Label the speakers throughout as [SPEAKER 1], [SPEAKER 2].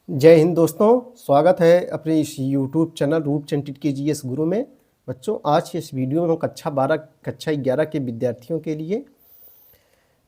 [SPEAKER 1] जय हिंद दोस्तों, स्वागत है अपने इस यूट्यूब चैनल रूपचंद टिट केजीएस गुरु में। बच्चों, आज के इस वीडियो में हम कक्षा 12 कक्षा 11 के विद्यार्थियों के लिए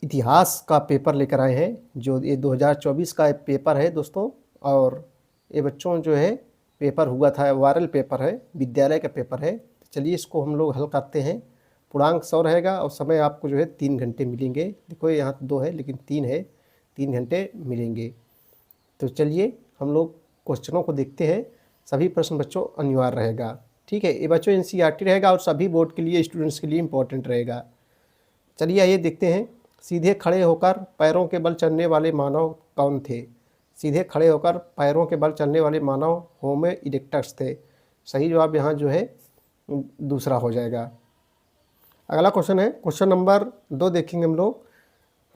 [SPEAKER 1] इतिहास का पेपर लेकर आए हैं। जो ये 2024 का पेपर है दोस्तों, और ये बच्चों जो है पेपर हुआ था, वायरल पेपर है, विद्यालय का पेपर है। चलिए इसको हम लोग हल करते हैं। पूर्णांक 100 रहेगा और समय आपको जो है 3 घंटे मिलेंगे। देखो यहाँ 2 है लेकिन 3 है, 3 घंटे मिलेंगे। तो चलिए हम लोग क्वेश्चनों को देखते हैं। सभी प्रश्न बच्चों अनिवार्य रहेगा, ठीक है। ये बच्चों एनसीईआरटी रहेगा और सभी बोर्ड के लिए, स्टूडेंट्स के लिए इम्पोर्टेंट रहेगा। चलिए आइए देखते हैं। सीधे खड़े होकर पैरों के बल चलने वाले मानव कौन थे? सीधे खड़े होकर पैरों के बल चलने वाले मानव होमो इरेक्टस थे। सही जवाब यहाँ जो है दूसरा हो जाएगा। अगला क्वेश्चन है, क्वेश्चन नंबर 2 देखेंगे हम लोग।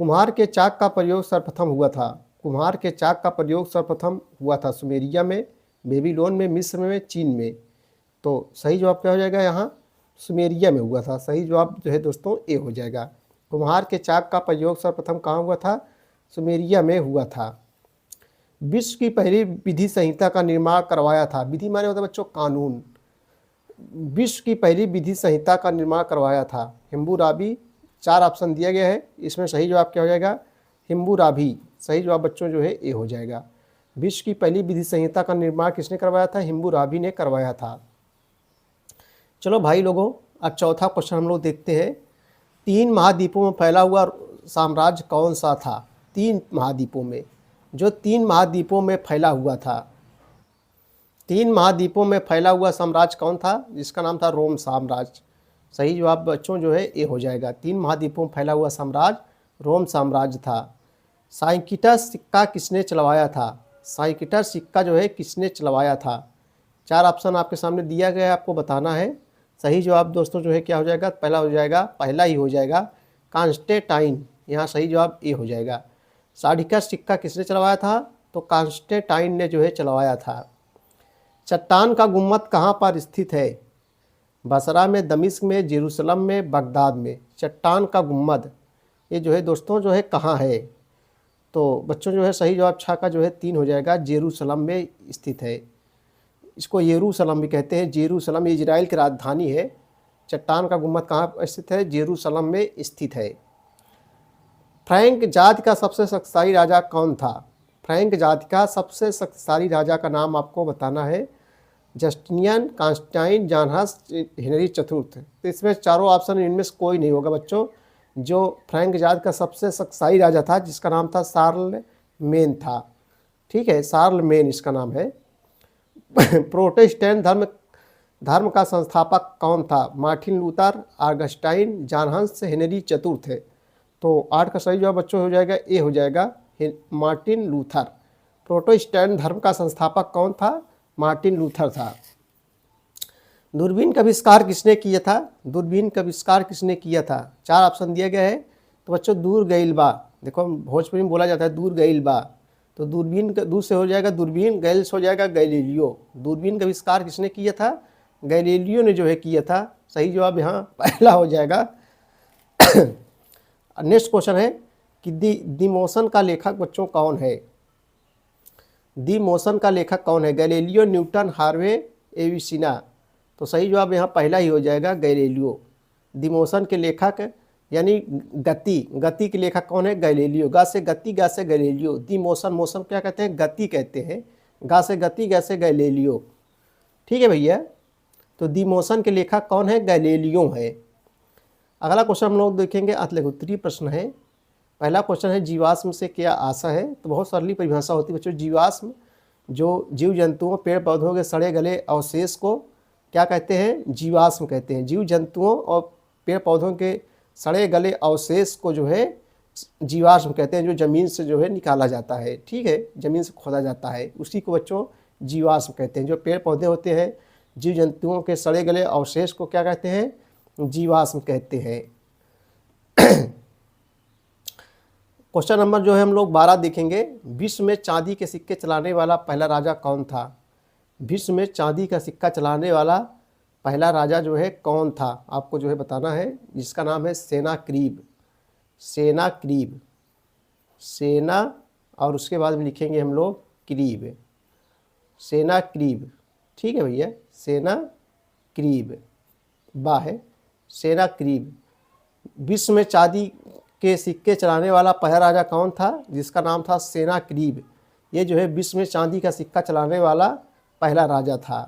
[SPEAKER 1] कुम्हार के चाक का प्रयोग सर्वप्रथम हुआ था। कुम्हार के चाक का प्रयोग सर्वप्रथम हुआ था सुमेरिया में, बेबीलोन में, मिस्र में, चीन में। तो सही जवाब क्या हो जाएगा? यहाँ सुमेरिया में हुआ था। सही जवाब जो है दोस्तों ए हो जाएगा। कुम्हार के चाक का प्रयोग सर्वप्रथम कहाँ हुआ था? सुमेरिया में हुआ था। विश्व की पहली विधि संहिता का निर्माण करवाया था। विधि माने होता है बच्चों कानून। विश्व की पहली विधि संहिता का निर्माण करवाया था हिम्बूराबी। 4 ऑप्शन दिया गया है, इसमें सही जवाब क्या हो जाएगा? हिम्बूराबी। सही जवाब बच्चों जो है ए हो जाएगा। विश्व की पहली विधि संहिता का निर्माण किसने करवाया था? हिम्बूराबी ने करवाया था। चलो भाई लोगों, अब चौथा क्वेश्चन हम लोग देखते हैं। 3 महाद्वीपों में फैला हुआ साम्राज्य कौन सा था? 3 महाद्वीपों में, जो 3 महाद्वीपों में फैला हुआ था, 3 महाद्वीपों में फैला हुआ साम्राज्य कौन था? जिसका नाम था रोम साम्राज्य। सही जवाब बच्चों जो है ए हो जाएगा। 3 महाद्वीपों में फैला हुआ साम्राज्य रोम साम्राज्य था। साइकिटर सिक्का किसने चलवाया था? साइकिटर सिक्का जो है किसने चलवाया था? 4 ऑप्शन आपके सामने दिया गया है, आपको बताना है। सही जवाब दोस्तों जो है क्या हो जाएगा? पहला हो जाएगा, पहला ही हो जाएगा, कॉन्स्टेंटाइन। यहाँ सही जवाब ए हो जाएगा। साइकिटर सिक्का किसने चलवाया था? तो कॉन्स्टेंटाइन ने जो है चलवाया था। चट्टान का गुम्मद कहाँ पर स्थित है? बसरा में, दमिश्क में, जेरूसलम में, बगदाद में। चट्टान का गुम्मद ये जो है दोस्तों जो है कहाँ है? तो बच्चों जो है सही जवाब छा का जो है 3 हो जाएगा, जेरूसलम में स्थित है। इसको यरूशलम भी कहते हैं। जेरूसलम इजराइल की राजधानी है। चट्टान का गुम्मद कहाँ स्थित है? जेरूसलम में स्थित है। फ्रैंक जाति का सबसे शक्तिशाली राजा कौन था? फ्रैंक जाति का सबसे शक्तिशाली राजा का नाम आपको बताना है। जस्टिनियन, कॉन्स्टेंटाइन, जॉनहस, हेनरी चतुर्थ। तो इसमें चारों ऑप्शन इनमें से कोई नहीं होगा बच्चों। जो फ्रैंक जाति का सबसे शक्तिशाली राजा था, जिसका नाम था शार्लमेन था, ठीक है, शार्लमेन इसका नाम है। प्रोटेस्टेंट धर्म का संस्थापक कौन था? मार्टिन लूथर, ऑगस्टाइन, जॉनहस, हेनरी चतुर्थ है। तो 8 का सही जवाब बच्चों हो जाएगा ए हो जाएगा, मार्टिन लूथर। प्रोटेस्टेंट धर्म का संस्थापक कौन था? मार्टिन लूथर था। दूरबीन का आविष्कार किसने किया था? दूरबीन का आविष्कार किसने किया था? 4 ऑप्शन दिया गया है। तो बच्चों दूर गइल बा, देखो भोजपुरी में बोला जाता है दूर गइल बा, तो दूरबीन का दूर से हो जाएगा दूरबीन, गैल से हो जाएगा गैलीलियो। दूरबीन का आविष्कार किसने किया था? गैलीलियो ने जो है किया था। सही जवाब यहाँ पहला हो जाएगा। नेक्स्ट क्वेश्चन है कि दी मोशन का लेखक बच्चों कौन है? दी मोशन का लेखक कौन है? Galileo, Newton, Harvey, एविसिना। तो सही जवाब यहाँ पहला ही हो जाएगा, गैलीलियो। दी मोशन के लेखक यानी गति के लेखक कौन है? गैलीलियो। गा से गति, गा से गैलीलियो। दी मोशन, मोशन क्या कहते हैं? गति कहते हैं। गा से गति, गा से गैलीलियो, ठीक है भैया। तो दी मोशन के लेखक कौन है? गैलीलियो है। अगला क्वेश्चन हम लोग देखेंगे, अतलेगुत्तरी प्रश्न है। पहला क्वेश्चन है, जीवाश्म से क्या आशा है? तो बहुत सरली परिभाषा होती है बच्चों। जीवाश्म जो जीव जंतुओं, पेड़ पौधों के सड़े गले अवशेष को क्या कहते हैं? जीवाश्म कहते हैं। जीव जंतुओं और पेड़ पौधों के सड़े गले अवशेष को जो है जीवाश्म कहते हैं, जो ज़मीन से जो है निकाला जाता है, ठीक है, ज़मीन से खोदा जाता है, उसी को बच्चों जीवाश्म कहते हैं। जो पेड़ पौधे होते हैं, जीव जंतुओं के सड़े गले अवशेष को क्या कहते हैं? जीवाश्म कहते हैं। क्वेश्चन नंबर जो है हम लोग 12 देखेंगे। विश्व में चांदी के सिक्के चलाने वाला पहला राजा कौन था? विश्व में चांदी का सिक्का चलाने वाला पहला राजा जो है कौन था? आपको जो है बताना है, जिसका नाम है सेनाक्रीब। सेनाक्रीब, सेना और उसके बाद में लिखेंगे हम लोग क्रीब। सेनाक्रीब, ठीक है भैया, सेनाक्रीब, बा है सेनाक्रीब। विश्व में चांदी के सिक्के चलाने वाला पहला राजा कौन था? जिसका नाम था सेनाक्रीब। ये जो है विश्व में चांदी का सिक्का चलाने वाला पहला राजा था।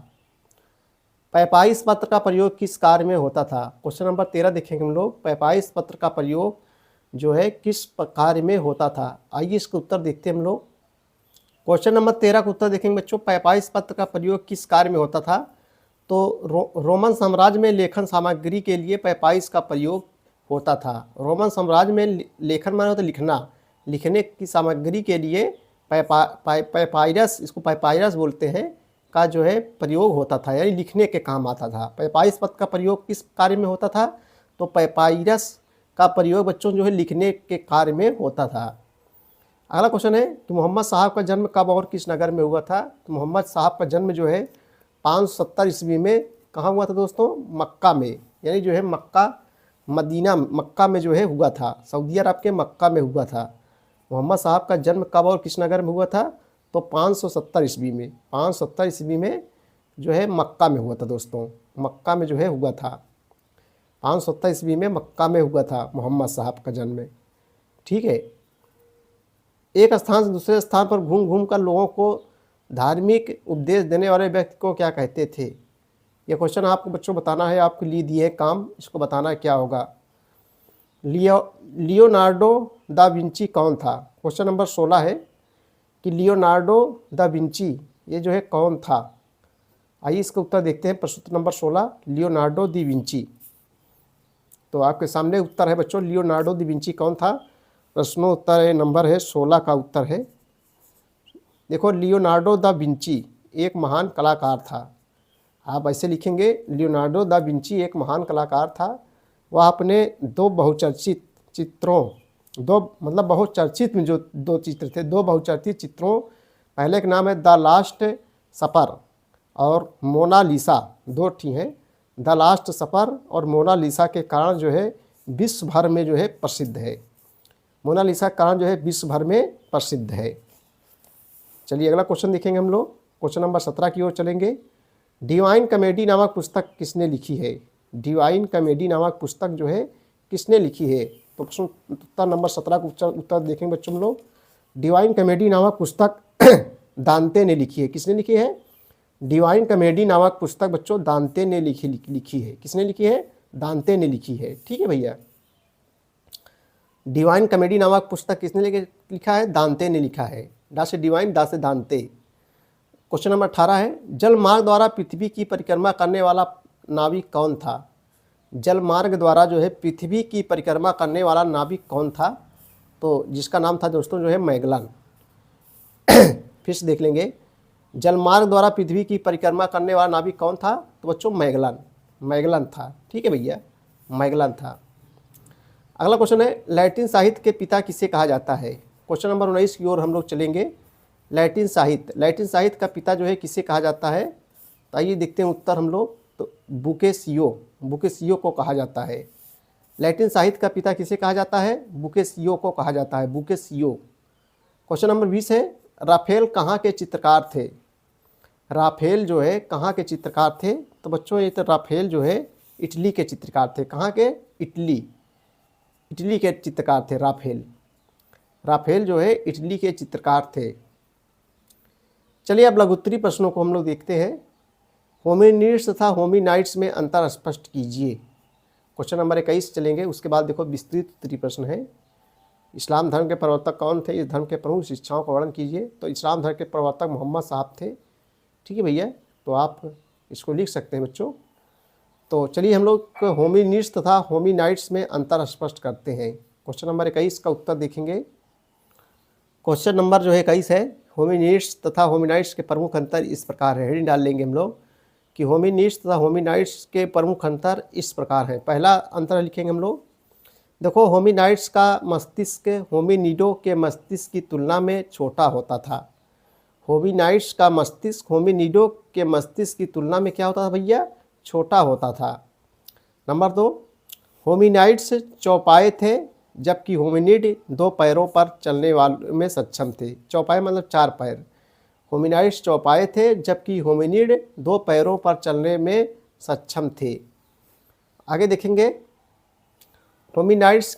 [SPEAKER 1] पैपाइस पत्र का प्रयोग किस कार्य में होता था? क्वेश्चन नंबर 13 देखेंगे हम लोग। पैपाइस पत्र का प्रयोग जो है किस कार्य में होता था? आइए इसका उत्तर देखते हैं हम लोग। क्वेश्चन नंबर 13 का उत्तर देखेंगे बच्चों। पैपाइस पत्र का प्रयोग किस कार्य में होता था? तो रोमन साम्राज्य में लेखन सामग्री के लिए पैपाइस का प्रयोग होता था। रोमन साम्राज्य में लेखन माने होता लिखना, लिखने की सामग्री के लिए पैपाइरस, इसको पैपाइरस बोलते हैं, का जो है प्रयोग होता था, यानी लिखने के काम आता था। पैपाइस पत्र का प्रयोग किस कार्य में होता था? तो पैपाइरस का प्रयोग बच्चों जो है लिखने के कार्य में होता था। अगला क्वेश्चन है कि मोहम्मद साहब का जन्म कब और किस नगर में हुआ था? तो मोहम्मद साहब का जन्म जो है 570 ईस्वी में कहाँ हुआ था दोस्तों? मक्का में, यानी जो है मक्का, मदीना, मक्का में जो है हुआ था। सऊदी अरब के मक्का में हुआ था। मोहम्मद साहब का जन्म कब और किस नगर में हुआ था? तो 570 ईस्वी में, 570 ईस्वी में जो है मक्का में हुआ था दोस्तों, मक्का में जो है हुआ था। 570 ईस्वी में मक्का में हुआ था मोहम्मद साहब का जन्म, ठीक है। एक स्थान से दूसरे स्थान पर घूम घूम कर लोगों को धार्मिक उपदेश देने वाले व्यक्ति को क्या कहते थे? ये क्वेश्चन आपको बच्चों बताना है, आपके लिए दिए काम, इसको बताना क्या होगा। लियोनार्डो दा विंची कौन था? क्वेश्चन नंबर 16 है कि लियोनार्डो दा विंची ये जो है कौन था? आइए इसका उत्तर देखते हैं। प्रश्न नंबर 16 लियोनार्डो दी विंची। तो आपके सामने उत्तर है बच्चों, लियोनार्डो दी विंची कौन था? प्रश्नों उत्तर है, नंबर है 16 का उत्तर है। देखो, लियोनार्डो दा विंची एक महान कलाकार था। आप ऐसे लिखेंगे, लियोनार्डो दा विंची एक महान कलाकार था। वह अपने दो बहुचर्चित चित्रों, बहुचर्चित में जो दो चित्र थे, दो बहुचर्चित चित्रों, पहले का नाम है द लास्ट सपर और मोनालिसा, दो ठीक हैं, द लास्ट सपर और मोनालिसा के कारण जो है विश्व भर में जो है प्रसिद्ध है। मोनालिसा का कारण जो है विश्व भर में प्रसिद्ध है। चलिए अगला क्वेश्चन देखेंगे हम लोग। क्वेश्चन नंबर 17 की ओर चलेंगे। डिवाइन कॉमेडी नामक पुस्तक किसने लिखी है? डिवाइन कॉमेडी नामक पुस्तक जो है किसने लिखी है? तो प्रश्न उत्तर नंबर 17 का उत्तर देखेंगे बच्चों हम लोग। डिवाइन कॉमेडी नामक पुस्तक दांते ने लिखी है। किसने लिखी है? डिवाइन कॉमेडी नामक पुस्तक बच्चों दांते ने लिखी है। किसने लिखी है? दांते ने लिखी है, ठीक है भैया। डिवाइन कॉमेडी नामक पुस्तक किसने लिखा है? दांते ने लिखा है। डा से डिवाइन, दा से दांते। क्वेश्चन नंबर 18 है, जल मार्ग द्वारा पृथ्वी की परिक्रमा करने वाला नाविक कौन था? जल मार्ग द्वारा जो है पृथ्वी की परिक्रमा करने वाला नाविक कौन था? तो जिसका नाम था दोस्तों जो है मैगलन। फिर से देख लेंगे, जल मार्ग द्वारा पृथ्वी की परिक्रमा करने वाला नाविक कौन था? तो बच्चों मैगलन था, ठीक है भैया, मैगलन था। अगला क्वेश्चन है, लैटिन साहित्य के पिता किसे कहा जाता है? क्वेश्चन नंबर 19 की ओर हम लोग चलेंगे। लैटिन साहित्य का पिता जो है किसे कहा जाता है? तो आइए देखते हैं उत्तर हम लोग। तो बुकेसियो को कहा जाता है। लैटिन साहित्य का पिता किसे कहा जाता है? बुकेसियो को कहा जाता है, बुकेसियो। क्वेश्चन नंबर 20 है, राफेल कहाँ के चित्रकार थे? राफेल जो है कहाँ के चित्रकार थे? तो बच्चों ये तो राफेल जो है इटली के चित्रकार थे। कहाँ के? इटली के चित्रकार थे राफेल जो है इटली के चित्रकार थे। चलिए अब लघुत्तरी प्रश्नों को हम लोग देखते हैं। होमिनिड्स तथा होमिनाइड्स में अंतर स्पष्ट कीजिए। क्वेश्चन नंबर 21 चलेंगे। उसके बाद देखो विस्तृत उत्तरी प्रश्न है। इस्लाम धर्म के प्रवर्तक कौन थे? इस धर्म के प्रमुख शिक्षाओं का वर्णन कीजिए। तो इस्लाम धर्म के प्रवर्तक मोहम्मद साहब थे, ठीक है भैया। तो आप इसको लिख सकते हैं बच्चों। तो चलिए हम लोग होमिनिड्स तथा होमिनाइड्स में अंतर स्पष्ट करते हैं। क्वेश्चन नंबर 21 का उत्तर देखेंगे। क्वेश्चन नंबर जो है 21 है, होमिनिड्स तथा होमिनाइड्स के प्रमुख अंतर इस प्रकार है। हेडिंग डाल लेंगे हम लोग कि होमिनिड्स तथा होमिनाइड्स के प्रमुख अंतर इस प्रकार है। पहला अंतर लिखेंगे हम लोग। देखो, होमिनाइड्स का मस्तिष्क होमिनिडो के मस्तिष्क की तुलना में छोटा होता था। होमिनाइड्स का मस्तिष्क होमिनिडो के मस्तिष्क की तुलना में क्या होता था भैया? छोटा होता था। नंबर 2, होमिनाइड्स चौपाए थे जबकि होमिनिड 2 पैरों पर चलने वाले में सक्षम थे। चौपाए मतलब 4 पैर। होमिनाइड्स चौपाए थे जबकि होमिनिड 2 पैरों पर चलने में सक्षम थे। आगे देखेंगे, होमिनाइड्स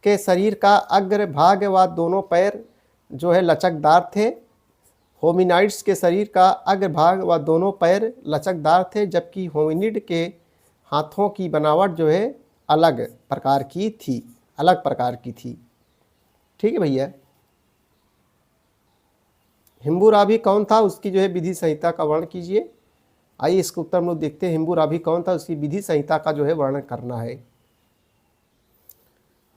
[SPEAKER 1] के शरीर का अग्र भाग व दोनों पैर जो है लचकदार थे। होमिनाइड्स के शरीर का अग्र भाग व दोनों पैर लचकदार थे जबकि होमिनिड के हाथों की बनावट जो है अलग प्रकार की थी। ठीक है भैया। हिम्बूराबी कौन था, उसकी जो है विधि संहिता का वर्णन कीजिए। आइए इसका उत्तर हम लोग देखते हैं। हिम्बूराबी कौन था, उसकी विधि संहिता का जो है वर्णन करना है।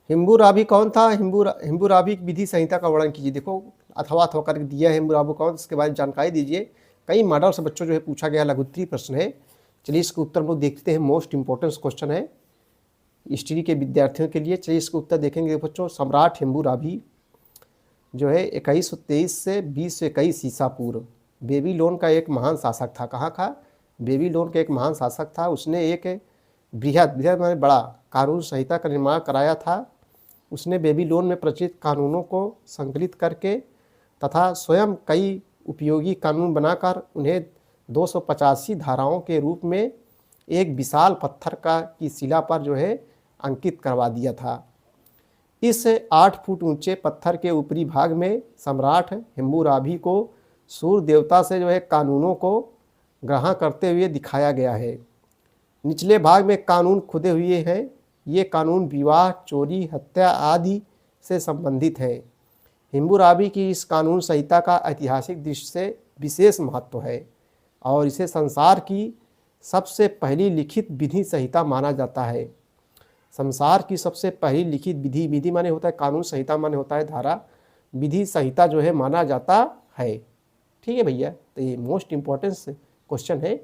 [SPEAKER 1] हिम्बूराबी कौन था, हिम्बूराबी की विधि संहिता का वर्णन कीजिए। देखो अथवा करके दिया है हिम्बूराबी कौन, इसके बारे में जानकारी दीजिए। कई मॉडल से बच्चों जो है पूछा गया लघु उत्तरीय प्रश्न है। चलिए इसका उत्तर हम लोग देखते हैं। मोस्ट इंपॉर्टेंट क्वेश्चन है हिस्ट्री के विद्यार्थियों के लिए। चलिए इसका उत्तर देखेंगे बच्चों। सम्राट हिम्बूराबी जो है 2123 से 2021 ईसा पूर्व बेबीलोन का एक महान शासक था। कहाँ का? बेबीलोन का एक महान शासक था। उसने एक बृहद माने बड़ा कानून संहिता का निर्माण कराया था। उसने बेबीलोन में प्रचलित कानूनों को संकलित करके तथा स्वयं कई उपयोगी कानून बनाकर उन्हें 285 धाराओं के रूप में एक विशाल पत्थर की शिला पर जो है अंकित करवा दिया था। इस 8 फुट ऊंचे पत्थर के ऊपरी भाग में सम्राट हिम्बूराबी को सूर्य देवता से जो है कानूनों को ग्रहण करते हुए दिखाया गया है। निचले भाग में कानून खुदे हुए हैं। ये कानून विवाह, चोरी, हत्या आदि से संबंधित है। हिम्बूराबी की इस कानून संहिता का ऐतिहासिक दृष्टि से विशेष महत्व है और इसे संसार की सबसे पहली लिखित विधि संहिता माना जाता है। संसार की सबसे पहली लिखित विधि माने होता है कानून, संहिता माने होता है धारा, विधि संहिता जो है माना जाता है। ठीक है भैया। तो ये मोस्ट इम्पोर्टेंट क्वेश्चन है।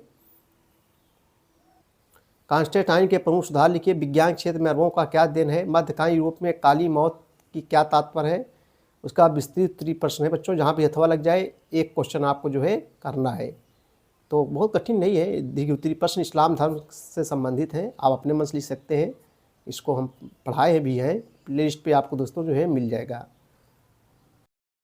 [SPEAKER 1] कॉन्स्टेंटाइन के प्रमुख सुधार लिखिए। विज्ञान क्षेत्र में अरबों का क्या देन है? मध्यकालीन यूरोप में काली मौत की क्या तात्पर्य है? उसका विस्तृत उत्तरीय प्रश्न है बच्चों। जहाँ भी अथवा लग जाए एक क्वेश्चन आपको जो है करना है। तो बहुत कठिन नहीं है। दीर्घ उत्तरीय प्रश्न इस्लाम धर्म से संबंधित हैं। आप अपने मन से लिख सकते हैं। इसको हम पढ़ाए भी हैं। प्ले लिस्ट पर आपको दोस्तों जो है मिल जाएगा।